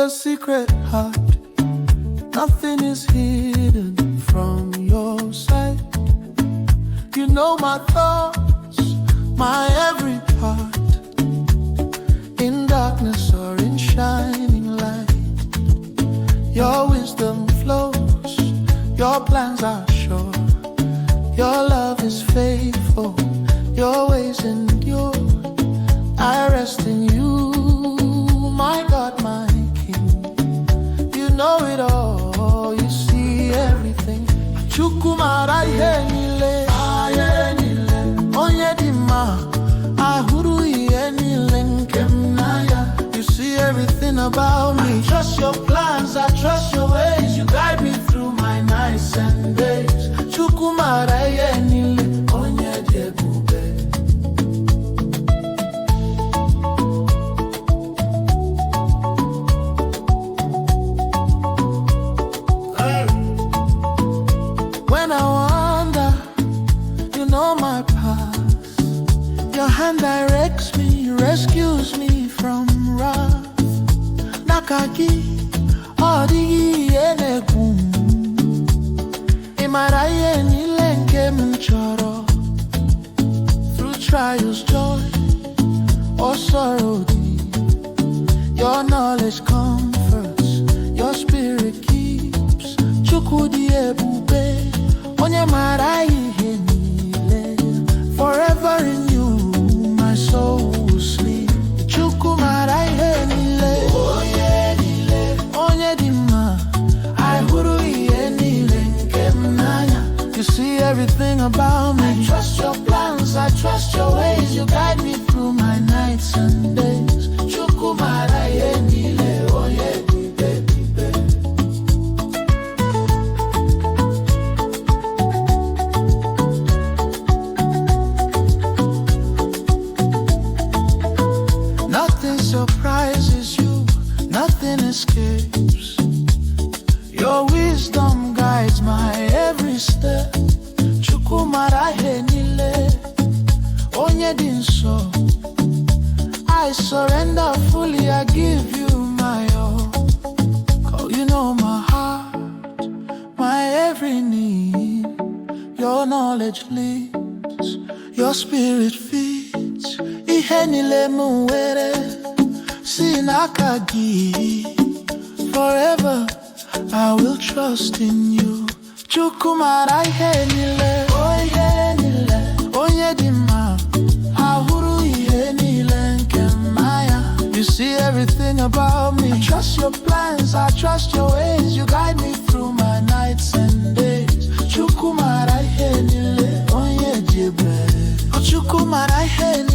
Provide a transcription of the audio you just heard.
the secret heart. Nothing is hidden from your sight. You know my thoughts, my every part, in darkness or in shining light. Your wisdom flows, your plans are sure, your love is faithful, your ways endure. I rest in you, my God, my King. You know it all, you see everything. Chukwu Mara Ihe Nile, Onye, hụrụ, niile. You see everything about me. I trust your plans, I trust your ways. You guide me through my nights and days. Chukwu Mara Ihe Nile, Onye dị ebube. When I wander, you know my path. Your hand directs me, rescues me from wrath. Nakagi, odigi enegum. Imara ihe niile nke m chọrọ. Through trials, joy, or sorrow deep, your knowledge comforts, your spirit keeps. Chukwu dị ebube, Onye mara ihe niile. Forever in you, my soul will sleep. Chukwu Mara Ihe Nile, Onye dị mma, hụrụ ihe niile nke m n'anya. You see everything about me. I trust your plans, I trust your ways. You guide me through my nights and days. Chukwu Mara Ihe Nile, Onye dị ebube. Nothing surprises you, nothing escapes. Your wisdom guides my every step. Chukwu Mara Ihe Nile, Onye dị nsọ. I surrender fully, I give you my all. Oh, you know my heart, my every need. Your knowledge leads, your spirit feeds. Ihe niile m nwere si n'aka gị. Forever I will trust in you. Chukwu Mara Ihe Nile, Onye dị mma, hụrụ ihe niile nke m n'anya. You see everything about me. I trust your plans, I trust your ways. You guide me through my nights and days. Chukwu Mara Ihe Nile, Onye dị ebube. Chukwu Mara Ihe Nile.